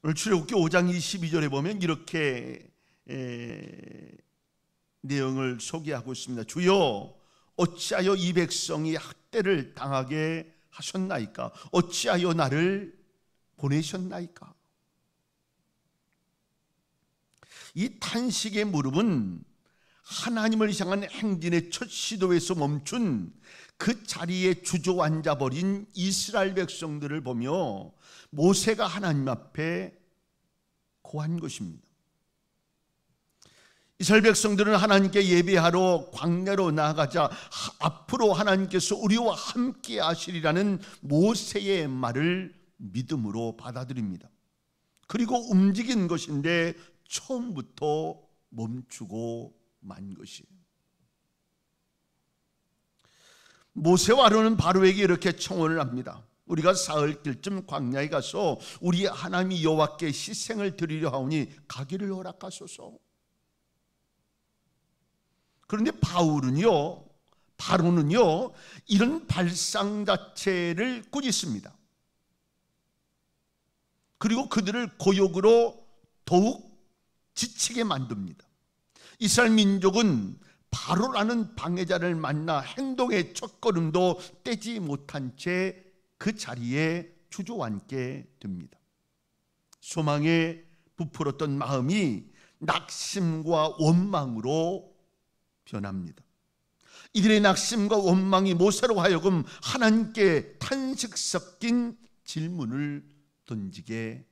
오늘 출애굽기 5장 22절에 보면 이렇게 내용을 소개하고 있습니다. 주여, 어찌하여 이 백성이 학대를 당하게 하셨나이까? 어찌하여 나를 보내셨나이까? 이 탄식의 무릎은 하나님을 향한 행진의 첫 시도에서 멈춘 그 자리에 주저앉아 버린 이스라엘 백성들을 보며 모세가 하나님 앞에 고한 것입니다. 이스라엘 백성들은 하나님께 예배하러 광야로 나아가자 앞으로 하나님께서 우리와 함께 하시리라는 모세의 말을 믿음으로 받아들입니다. 그리고 움직인 것인데 처음부터 멈추고 만 것이에요. 모세와 아론은 바로에게 이렇게 청혼을 합니다. 우리가 사흘길쯤 광야에 가서 우리 하나님 여호와께 희생을 드리려 하오니 가기를 허락하소서. 그런데 바로는요 이런 발상 자체를 꾸짖습니다. 그리고 그들을 고역으로 더욱 지치게 만듭니다. 이스라엘 민족은 바로라는 방해자를 만나 행동의 첫걸음도 떼지 못한 채 그 자리에 주저앉게 됩니다. 소망에 부풀었던 마음이 낙심과 원망으로 변합니다. 이들의 낙심과 원망이 모세로 하여금 하나님께 탄식 섞인 질문을 던지게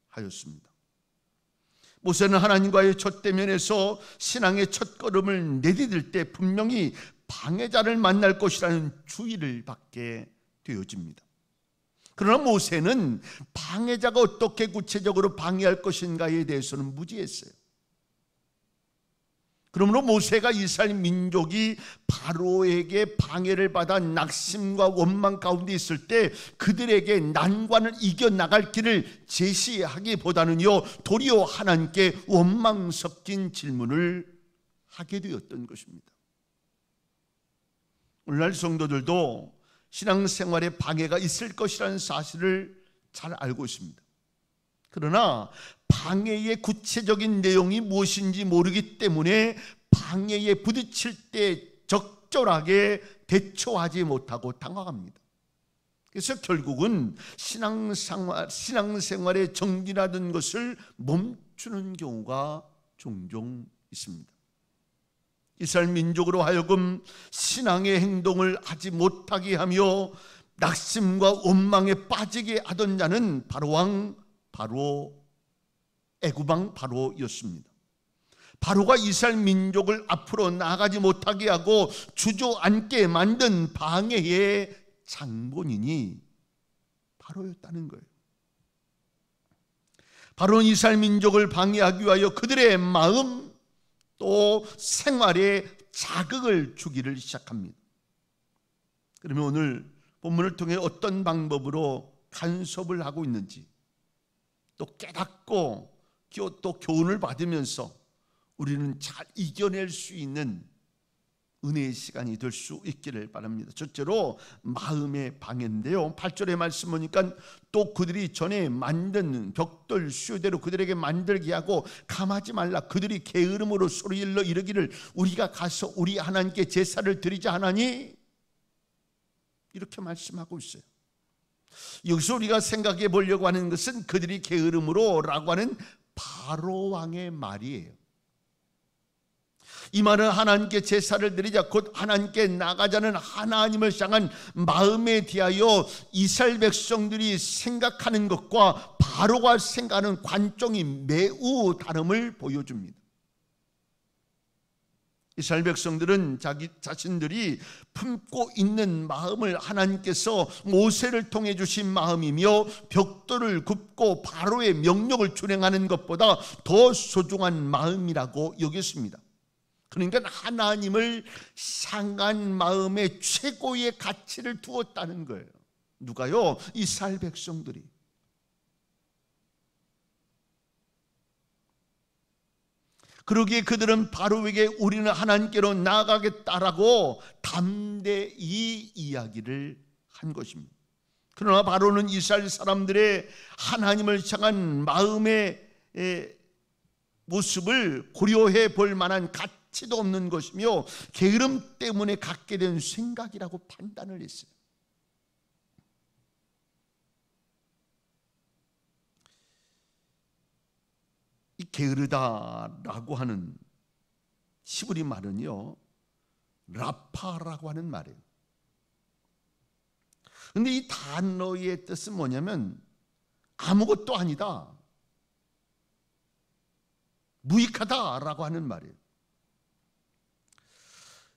하였습니다. 모세는 하나님과의 첫 대면에서 신앙의 첫걸음을 내디딜 때 분명히 방해자를 만날 것이라는 주의를 받게 되어집니다. 그러나 모세는 방해자가 어떻게 구체적으로 방해할 것인가에 대해서는 무지했어요. 그러므로 모세가 이스라엘 민족이 바로에게 방해를 받아 낙심과 원망 가운데 있을 때 그들에게 난관을 이겨나갈 길을 제시하기보다는요 도리어 하나님께 원망 섞인 질문을 하게 되었던 것입니다. 오늘날 성도들도 신앙생활에 방해가 있을 것이라는 사실을 잘 알고 있습니다. 그러나 방해의 구체적인 내용이 무엇인지 모르기 때문에 방해에 부딪힐 때 적절하게 대처하지 못하고 당황합니다. 그래서 결국은 신앙생활의 정진하던 것을 멈추는 경우가 종종 있습니다. 이스라엘 민족으로 하여금 신앙의 행동을 하지 못하게 하며 낙심과 원망에 빠지게 하던 자는 애굽왕 바로였습니다. 바로가 이스라엘 민족을 앞으로 나아가지 못하게 하고 주저앉게 만든 방해의 장본인이 바로였다는 거예요. 바로는 이스라엘 민족을 방해하기 위하여 그들의 마음 또 생활에 자극을 주기를 시작합니다. 그러면 오늘 본문을 통해 어떤 방법으로 간섭을 하고 있는지 또 깨닫고 또 교훈을 받으면서 우리는 잘 이겨낼 수 있는 은혜의 시간이 될 수 있기를 바랍니다. 첫째로 마음의 방해인데요, 8절의 말씀 보니까 또 그들이 전에 만든 벽돌 수요대로 그들에게 만들게 하고 감하지 말라. 그들이 게으름으로 소리질러 이르기를 우리가 가서 우리 하나님께 제사를 드리자 하나니, 이렇게 말씀하고 있어요. 여기서 우리가 생각해 보려고 하는 것은 그들이 게으름으로 라고 하는 바로 왕의 말이에요. 이 말은 하나님께 제사를 드리자, 곧 하나님께 나가자는 하나님을 향한 마음에 대하여 이스라엘 백성들이 생각하는 것과 바로가 생각하는 관점이 매우 다름을 보여줍니다. 이스라엘 백성들은 자기 자신들이 품고 있는 마음을 하나님께서 모세를 통해 주신 마음이며 벽돌을 굽고 바로의 명령을 준행하는 것보다 더 소중한 마음이라고 여겼습니다. 그러니까 하나님을 향한 마음에 최고의 가치를 두었다는 거예요. 누가요? 이스라엘 백성들이. 그러기에 그들은 바로에게 우리는 하나님께로 나아가겠다라고 담대히 이야기를 한 것입니다. 그러나 바로는 이스라엘 사람들의 하나님을 향한 마음의 모습을 고려해 볼 만한 가치도 없는 것이며 게으름 때문에 갖게 된 생각이라고 판단을 했어요. 이 게으르다라고 하는 히브리 말은요, 라파라고 하는 말이에요. 근데 이 단어의 뜻은 뭐냐면 아무것도 아니다, 무익하다라고 하는 말이에요.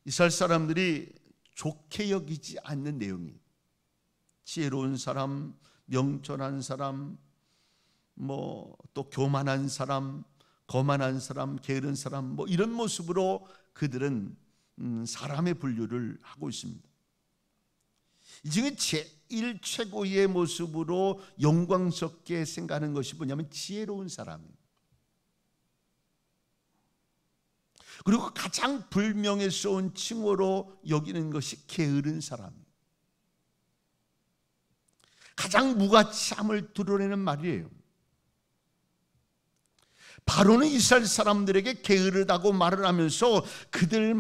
이스라엘 사람들이 좋게 여기지 않는 내용이 지혜로운 사람, 명철한 사람, 또 교만한 사람, 거만한 사람, 게으른 사람, 이런 모습으로 그들은 사람의 분류를 하고 있습니다. 이 중에 제일 최고의 모습으로 영광스럽게 생각하는 것이 뭐냐면 지혜로운 사람이에요. 그리고 가장 불명예스러운 칭호로 여기는 것이 게으른 사람이에요. 가장 무가치함을 드러내는 말이에요. 바로는 이스라엘 사람들에게 게으르다고 말을 하면서 그들의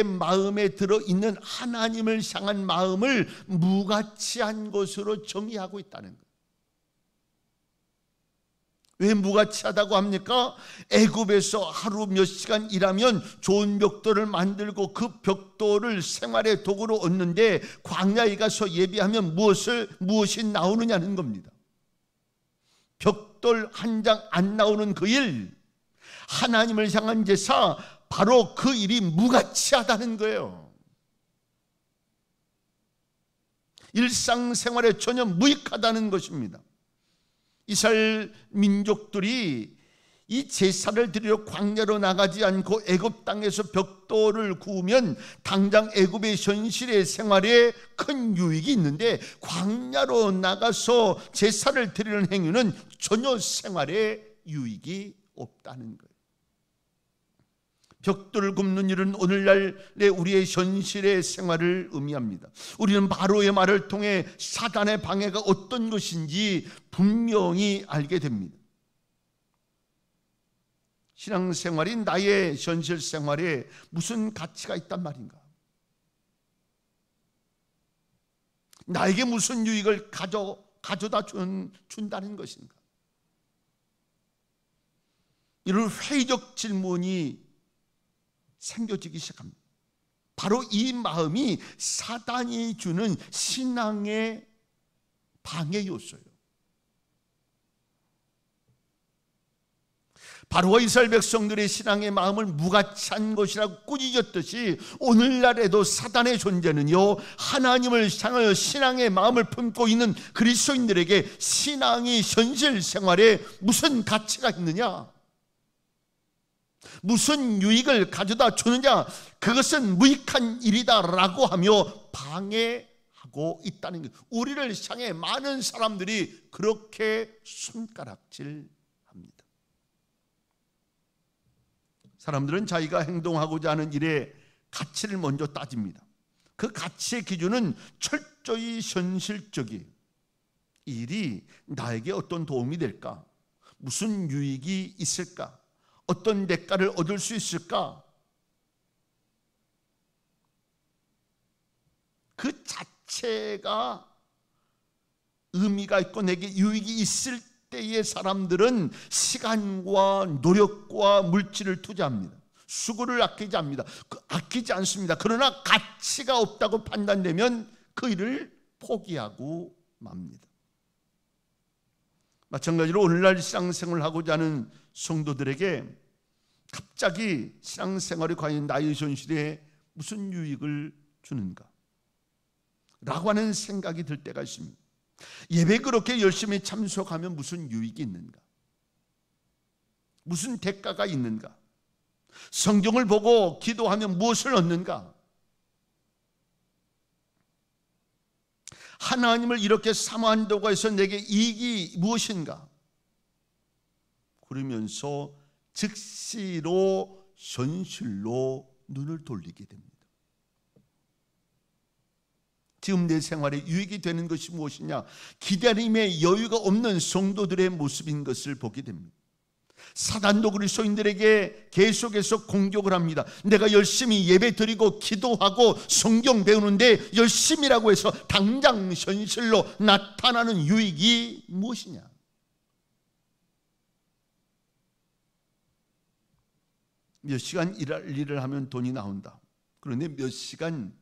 마음에 들어있는 하나님을 향한 마음을 무가치한 것으로 정의하고 있다는 거예요. 왜 무가치하다고 합니까? 애굽에서 하루 몇 시간 일하면 좋은 벽돌을 만들고 그 벽돌을 생활의 도구로 얻는데 광야에 가서 예배하면 무엇이 나오느냐는 겁니다. 벽돌 한 장 안 나오는 그 일, 하나님을 향한 제사, 바로 그 일이 무가치하다는 거예요. 일상생활에 전혀 무익하다는 것입니다. 이스라엘 민족들이 이 제사를 드리러 광야로 나가지 않고 애굽 땅에서 벽돌을 구우면 당장 애굽의 현실의 생활에 큰 유익이 있는데 광야로 나가서 제사를 드리는 행위는 전혀 생활에 유익이 없다는 거예요. 벽돌을 굽는 일은 오늘날의 우리의 현실의 생활을 의미합니다. 우리는 바로의 말을 통해 사단의 방해가 어떤 것인지 분명히 알게 됩니다. 신앙생활이 나의 현실 생활에 무슨 가치가 있단 말인가? 나에게 무슨 유익을 가져다 준다는 것인가? 이런 회의적 질문이 생겨지기 시작합니다. 바로 이 마음이 사단이 주는 신앙의 방해 요소예요. 바로와 이스라엘 백성들의 신앙의 마음을 무가치한 것이라고 꾸짖었듯이 오늘날에도 사단의 존재는요, 하나님을 향하여 신앙의 마음을 품고 있는 그리스도인들에게 신앙이 현실 생활에 무슨 가치가 있느냐, 무슨 유익을 가져다 주느냐, 그것은 무익한 일이다라고 하며 방해하고 있다는 것. 우리를 향해 많은 사람들이 그렇게 손가락질합니다. 사람들은 자기가 행동하고자 하는 일의 가치를 먼저 따집니다. 그 가치의 기준은 철저히 현실적이에요. 이 일이 나에게 어떤 도움이 될까? 무슨 유익이 있을까? 어떤 대가를 얻을 수 있을까? 그 자체가 의미가 있고 내게 유익이 있을 때의 사람들은 시간과 노력과 물질을 투자합니다. 수고를 아끼지 않습니다. 그러나 가치가 없다고 판단되면 그 일을 포기하고 맙니다. 마찬가지로 오늘날 신앙생활을 하고자 하는 성도들에게 갑자기 신앙생활이 과연 나의 현실에 무슨 유익을 주는가 라고 하는 생각이 들 때가 있습니다. 예배 그렇게 열심히 참석하면 무슨 유익이 있는가? 무슨 대가가 있는가? 성경을 보고 기도하면 무엇을 얻는가? 하나님을 이렇게 사모한다고 해서 내게 이익이 무엇인가? 그러면서 즉시로 현실로 눈을 돌리게 됩니다. 지금 내 생활에 유익이 되는 것이 무엇이냐? 기다림의 여유가 없는 성도들의 모습인 것을 보게 됩니다. 사단도 그리스도인들에게 계속해서 공격을 합니다. 내가 열심히 예배 드리고 기도하고 성경 배우는데 열심히라고 해서 당장 현실로 나타나는 유익이 무엇이냐? 몇 시간 일을 하면 돈이 나온다. 그런데 몇 시간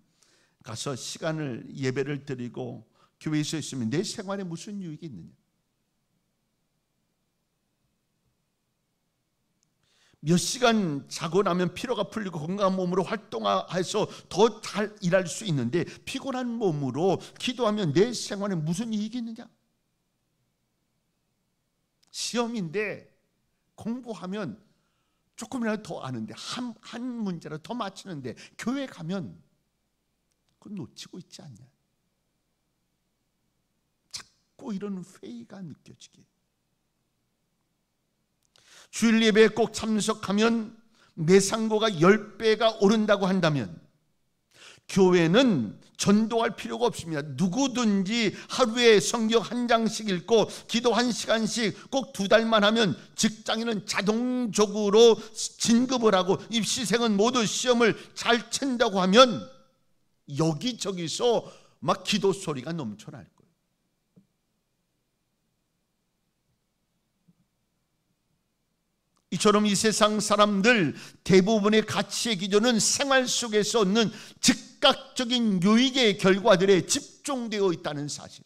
가서 시간을 예배를 드리고 교회에서 있으면 내 생활에 무슨 유익이 있느냐? 몇 시간 자고 나면 피로가 풀리고 건강한 몸으로 활동해서 더 잘 일할 수 있는데 피곤한 몸으로 기도하면 내 생활에 무슨 이익이 있느냐? 시험인데 공부하면 조금이라도 더 아는데 한 문제라도 더 맞추는데 교회 가면 그건 놓치고 있지 않냐? 자꾸 이런 회의가 느껴지게. 주일 예배에 꼭 참석하면 매상고가 10배가 오른다고 한다면 교회는 전도할 필요가 없습니다. 누구든지 하루에 성경 한 장씩 읽고 기도 1시간씩 꼭 2달만 하면 직장인은 자동적으로 진급을 하고 입시생은 모두 시험을 잘 친다고 하면 여기저기서 막 기도 소리가 넘쳐날 거예요. 이처럼 이 세상 사람들 대부분의 가치의 기준은 생활 속에서 얻는 즉각적인 유익의 결과들에 집중되어 있다는 사실.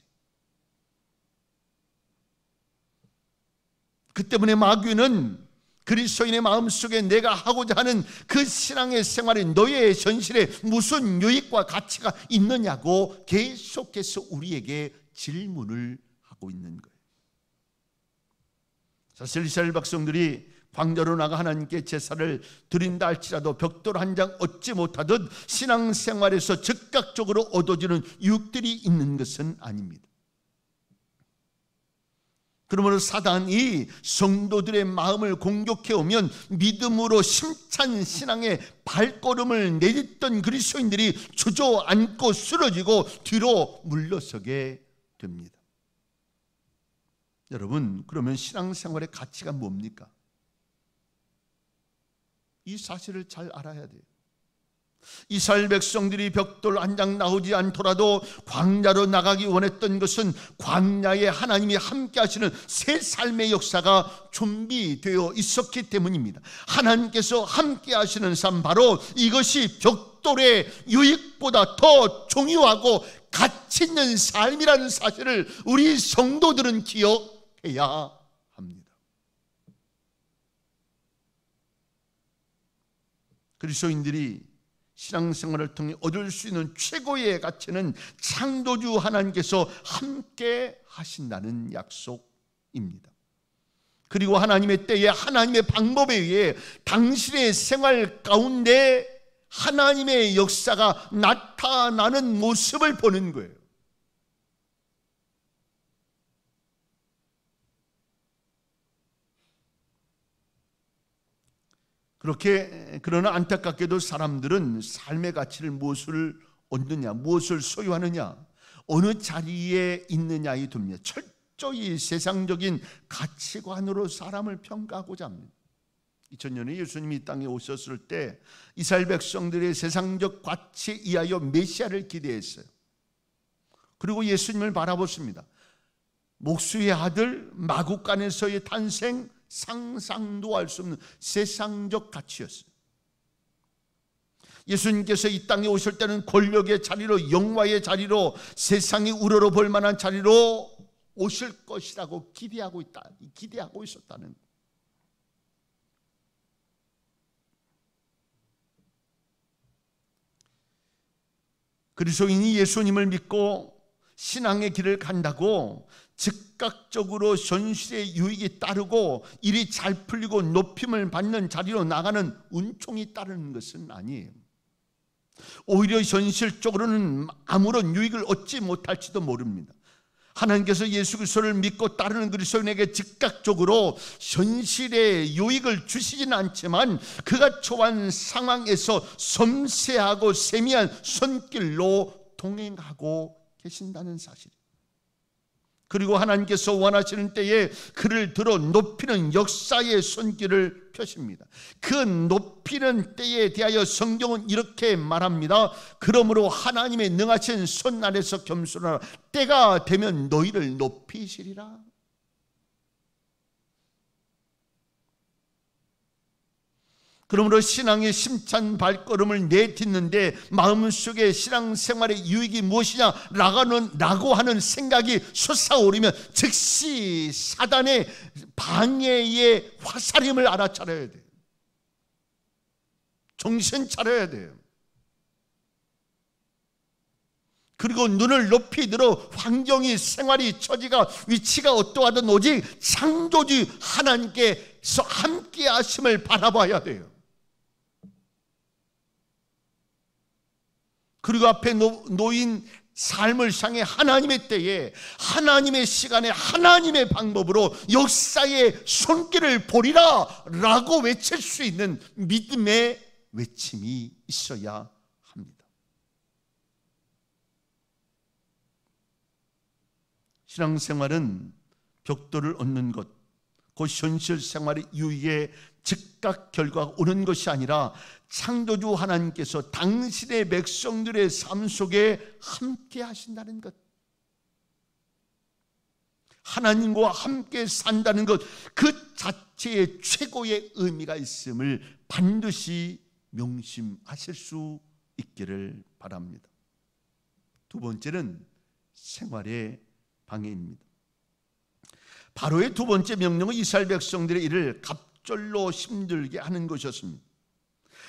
그 때문에 마귀는 그리스도인의 마음속에 내가 하고자 하는 그 신앙의 생활에 너의 현실에 무슨 유익과 가치가 있느냐고 계속해서 우리에게 질문을 하고 있는 거예요. 사실 이스라엘 백성들이 광야로 나가 하나님께 제사를 드린다 할지라도 벽돌 한 장 얻지 못하듯 신앙생활에서 즉각적으로 얻어지는 유익들이 있는 것은 아닙니다. 그러므로 사단이 성도들의 마음을 공격해 오면 믿음으로 심찬 신앙의 발걸음을 내딛던 그리스도인들이 주저앉고 쓰러지고 뒤로 물러서게 됩니다. 여러분, 그러면 신앙생활의 가치가 뭡니까? 이 사실을 잘 알아야 돼요. 이스라엘 백성들이 벽돌 한 장 나오지 않더라도 광야로 나가기 원했던 것은 광야에 하나님이 함께 하시는 새 삶의 역사가 준비되어 있었기 때문입니다. 하나님께서 함께 하시는 삶, 바로 이것이 벽돌의 유익보다 더 중요하고 가치 있는 삶이라는 사실을 우리 성도들은 기억해야 합니다. 그리스도인들이 신앙생활을 통해 얻을 수 있는 최고의 가치는 창조주 하나님께서 함께 하신다는 약속입니다. 그리고 하나님의 때에 하나님의 방법에 의해 당신의 생활 가운데 하나님의 역사가 나타나는 모습을 보는 거예요. 그러나 안타깝게도 사람들은 삶의 가치를 무엇을 얻느냐, 무엇을 소유하느냐, 어느 자리에 있느냐에 둡니다. 철저히 세상적인 가치관으로 사람을 평가하고자 합니다. 2000년에 예수님이 이 땅에 오셨을 때 이스라엘 백성들의 세상적 가치에 의하여 메시아를 기대했어요. 그리고 예수님을 바라봤습니다. 목수의 아들, 마구간에서의 탄생, 상상도 할 수 없는 세상적 가치였어요. 예수님께서 이 땅에 오실 때는 권력의 자리로, 영화의 자리로, 세상이 우러러 볼 만한 자리로 오실 것이라고 기대하고 있었다는 거예요. 그리스도인이 예수님을 믿고 신앙의 길을 간다고 즉각적으로 현실의 유익이 따르고 일이 잘 풀리고 높임을 받는 자리로 나가는 은총이 따르는 것은 아니에요. 오히려 현실적으로는 아무런 유익을 얻지 못할지도 모릅니다. 하나님께서 예수 그리스도를 믿고 따르는 그리스도인에게 즉각적으로 현실의 유익을 주시지는 않지만 그가 처한 상황에서 섬세하고 세미한 손길로 동행하고 계신다는 사실. 그리고 하나님께서 원하시는 때에 그를 들어 높이는 역사의 손길을 펴십니다. 그 높이는 때에 대하여 성경은 이렇게 말합니다. 그러므로 하나님의 능하신 손 아래서 겸손하라. 때가 되면 너희를 높이시리라. 그러므로 신앙의 심찬 발걸음을 내딛는데 마음속에 신앙생활의 유익이 무엇이냐라고 하는 생각이 솟아오르면 즉시 사단의 방해의 화살임을 알아차려야 돼요. 정신 차려야 돼요. 그리고 눈을 높이 들어 환경이, 생활이, 처지가, 위치가 어떠하든 오직 창조주 하나님께서 함께 하심을 바라봐야 돼요. 그리고 앞에 놓인 삶을 향해 하나님의 때에, 하나님의 시간에, 하나님의 방법으로 역사의 손길을 보리라 라고 외칠 수 있는 믿음의 외침이 있어야 합니다. 신앙생활은 벽돌을 얻는 것, 그 현실 생활의 유익에 즉각 결과가 오는 것이 아니라 창조주 하나님께서 당신의 백성들의 삶 속에 함께 하신다는 것, 하나님과 함께 산다는 것, 그 자체에 최고의 의미가 있음을 반드시 명심하실 수 있기를 바랍니다. 두 번째는 생활의 방해입니다. 바로의 두 번째 명령은 이스라엘 백성들의 일을 갑절로 힘들게 하는 것이었습니다.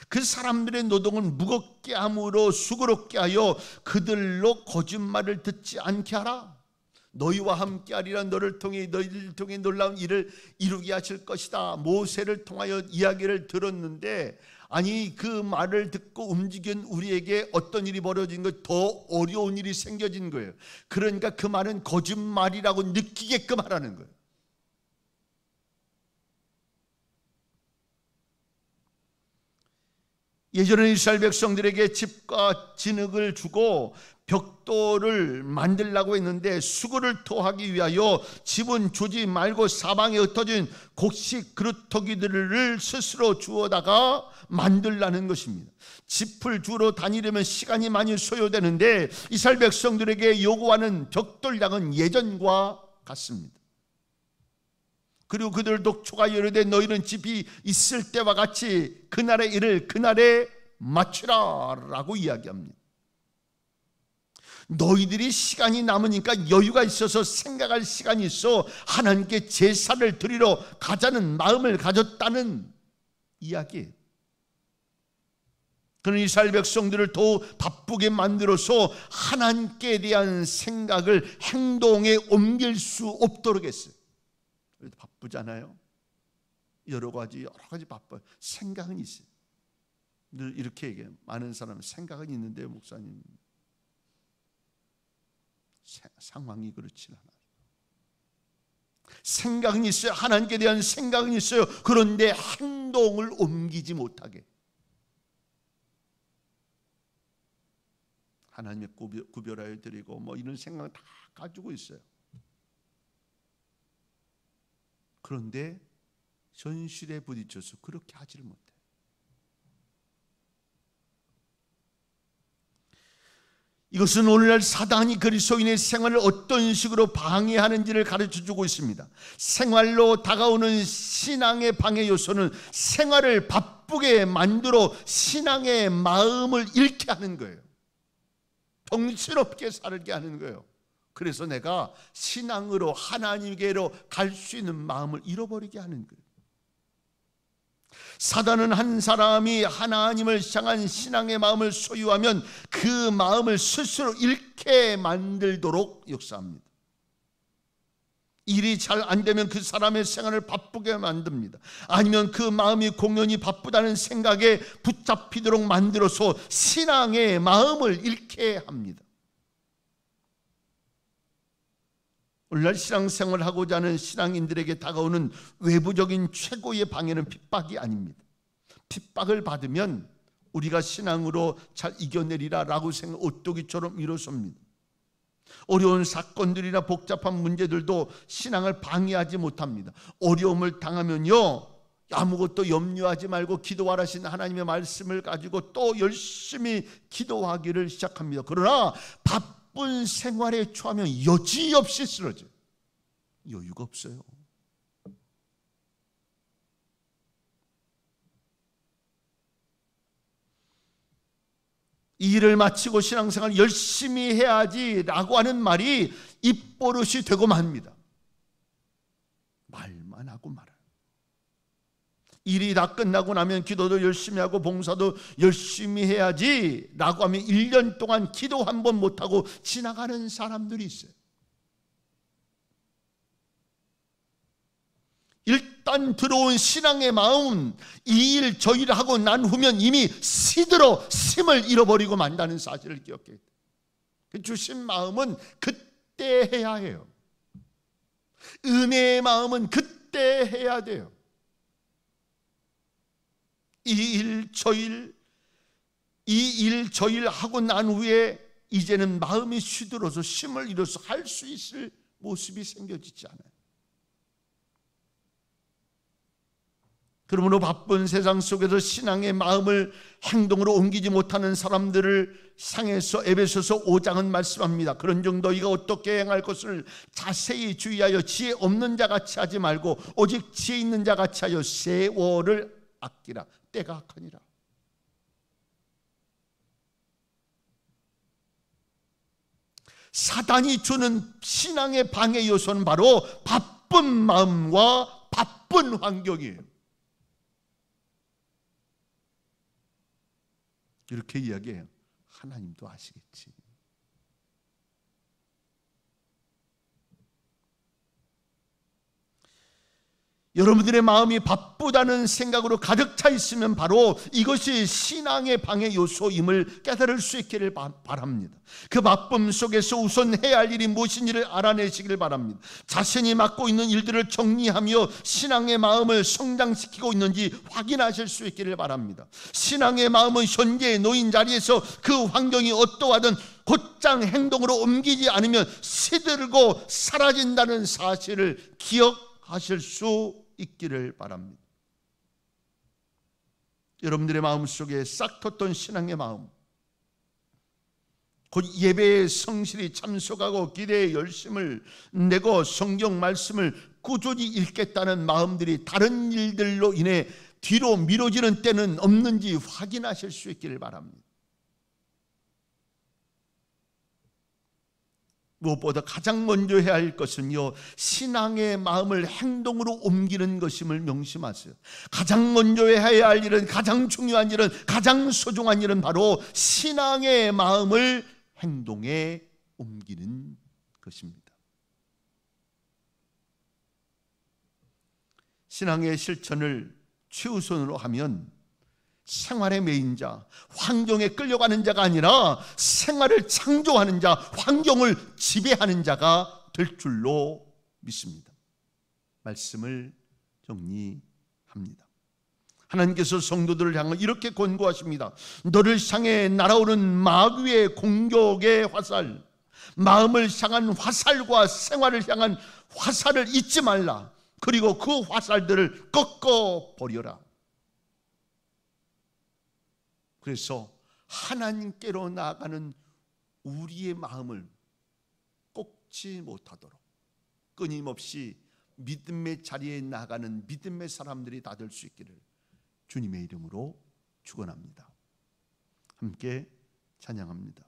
그 사람들의 노동은 무겁게 함으로 수고롭게 하여 그들로 거짓말을 듣지 않게 하라. 너희와 함께하리라. 너희를 통해 놀라운 일을 이루게 하실 것이다. 모세를 통하여 이야기를 들었는데, 아니 그 말을 듣고 움직인 우리에게 어떤 일이 벌어진 것, 더 어려운 일이 생겨진 거예요. 그러니까 그 말은 거짓말이라고 느끼게끔 하라는 거예요. 예전에 이스라엘 백성들에게 집과 진흙을 주고 벽돌을 만들려고 했는데 수고를 토하기 위하여 집은 주지 말고 사방에 흩어진 곡식 그루터기들을 스스로 주워다가 만들라는 것입니다. 짚을 주러 다니려면 시간이 많이 소요되는데 이스라엘 백성들에게 요구하는 벽돌량은 예전과 같습니다. 그리고 그들 독초가 이르되 너희는 집이 있을 때와 같이 그날의 일을 그날에 마치라 라고 이야기합니다. 너희들이 시간이 남으니까 여유가 있어서 생각할 시간이 있어 하나님께 제사를 드리러 가자는 마음을 가졌다는 이야기예요. 그는 이스라엘 백성들을 더 바쁘게 만들어서 하나님께 대한 생각을 행동에 옮길 수 없도록 했어요. 바쁘잖아요. 여러 가지 바빠요. 생각은 있어요. 늘 이렇게 얘기해요. 많은 사람은 생각은 있는데요, 목사님, 상황이 그렇지 않아요. 생각은 있어요. 하나님께 대한 생각은 있어요. 그런데 행동을 옮기지 못하게. 하나님의 구별하여 드리고 뭐 이런 생각 다 가지고 있어요. 그런데 현실에 부딪혀서 그렇게 하지를 못해요. 이것은 오늘날 사단이 그리스도인의 생활을 어떤 식으로 방해하는지를 가르쳐주고 있습니다. 생활로 다가오는 신앙의 방해 요소는 생활을 바쁘게 만들어 신앙의 마음을 잃게 하는 거예요. 정신없게 살게 하는 거예요. 그래서 내가 신앙으로 하나님께로 갈 수 있는 마음을 잃어버리게 하는 거예요. 사단은 한 사람이 하나님을 향한 신앙의 마음을 소유하면 그 마음을 스스로 잃게 만들도록 역사합니다. 일이 잘 안 되면 그 사람의 생활을 바쁘게 만듭니다. 아니면 그 마음이 공연히 바쁘다는 생각에 붙잡히도록 만들어서 신앙의 마음을 잃게 합니다. 오늘날 신앙생활을 하고자 하는 신앙인들에게 다가오는 외부적인 최고의 방해는 핍박이 아닙니다. 핍박을 받으면 우리가 신앙으로 잘 이겨내리라라고 생각, 오뚜기처럼 일어섭니다. 어려운 사건들이나 복잡한 문제들도 신앙을 방해하지 못합니다. 어려움을 당하면요, 아무것도 염려하지 말고 기도하라신 하나님의 말씀을 가지고 또 열심히 기도하기를 시작합니다. 그러나 바쁜 생활에 처하면 여지없이 쓰러져요. 여유가 없어요. 이 일을 마치고 신앙생활 열심히 해야지라고 하는 말이 입버릇이 되고 맙니다. 말만 하고 말아요. 일이 다 끝나고 나면 기도도 열심히 하고 봉사도 열심히 해야지라고 하면 1년 동안 기도 한 번 못하고 지나가는 사람들이 있어요. 일단 들어온 신앙의 마음은 이 일 저 일을 하고 난 후면 이미 시들어 힘을 잃어버리고 만다는 사실을 기억해야 돼요. 주신 마음은 그때 해야 해요. 은혜의 마음은 그때 해야 돼요. 이 일 저 일 하고 난 후에 이제는 마음이 시들어서 힘을 잃어서 할 수 있을 모습이 생겨지지 않아요. 그러므로 바쁜 세상 속에서 신앙의 마음을 행동으로 옮기지 못하는 사람들을 향해서 에베소서 5장은 말씀합니다. 그런 종 너희가 어떻게 행할 것을 자세히 주의하여 지혜 없는 자 같이 하지 말고 오직 지혜 있는 자 같이 하여 세월을 아끼라. 때가 악하니라. 사단이 주는 신앙의 방해 요소는 바로 바쁜 마음과 바쁜 환경이에요. 이렇게 이야기해요. 하나님도 아시겠지. 여러분들의 마음이 바쁘다는 생각으로 가득 차 있으면 바로 이것이 신앙의 방해 요소임을 깨달을 수 있기를 바랍니다. 그 바쁨 속에서 우선 해야 할 일이 무엇인지를 알아내시길 바랍니다. 자신이 맡고 있는 일들을 정리하며 신앙의 마음을 성장시키고 있는지 확인하실 수 있기를 바랍니다. 신앙의 마음은 현재의 놓인 자리에서 그 환경이 어떠하든 곧장 행동으로 옮기지 않으면 시들고 사라진다는 사실을 기억하실 수 있기를 바랍니다. 여러분들의 마음속에 싹 텄던 신앙의 마음, 곧 예배에 성실히 참석하고 기대에 열심을 내고 성경 말씀을 꾸준히 읽겠다는 마음들이 다른 일들로 인해 뒤로 미뤄지는 때는 없는지 확인하실 수 있기를 바랍니다. 무엇보다 가장 먼저 해야 할 것은요, 신앙의 마음을 행동으로 옮기는 것임을 명심하세요. 가장 먼저 해야 할 일은, 가장 중요한 일은, 가장 소중한 일은 바로 신앙의 마음을 행동에 옮기는 것입니다. 신앙의 실천을 최우선으로 하면 생활의 메인자, 환경에 끌려가는 자가 아니라 생활을 창조하는 자, 환경을 지배하는 자가 될 줄로 믿습니다. 말씀을 정리합니다. 하나님께서 성도들을 향해 이렇게 권고하십니다. 너를 향해 날아오는 마귀의 공격의 화살, 마음을 향한 화살과 생활을 향한 화살을 잊지 말라. 그리고 그 화살들을 꺾어 버려라. 그래서 하나님께로 나아가는 우리의 마음을 꺾지 못하도록 끊임없이 믿음의 자리에 나아가는 믿음의 사람들이 다 될 수 있기를 주님의 이름으로 축원합니다. 함께 찬양합니다.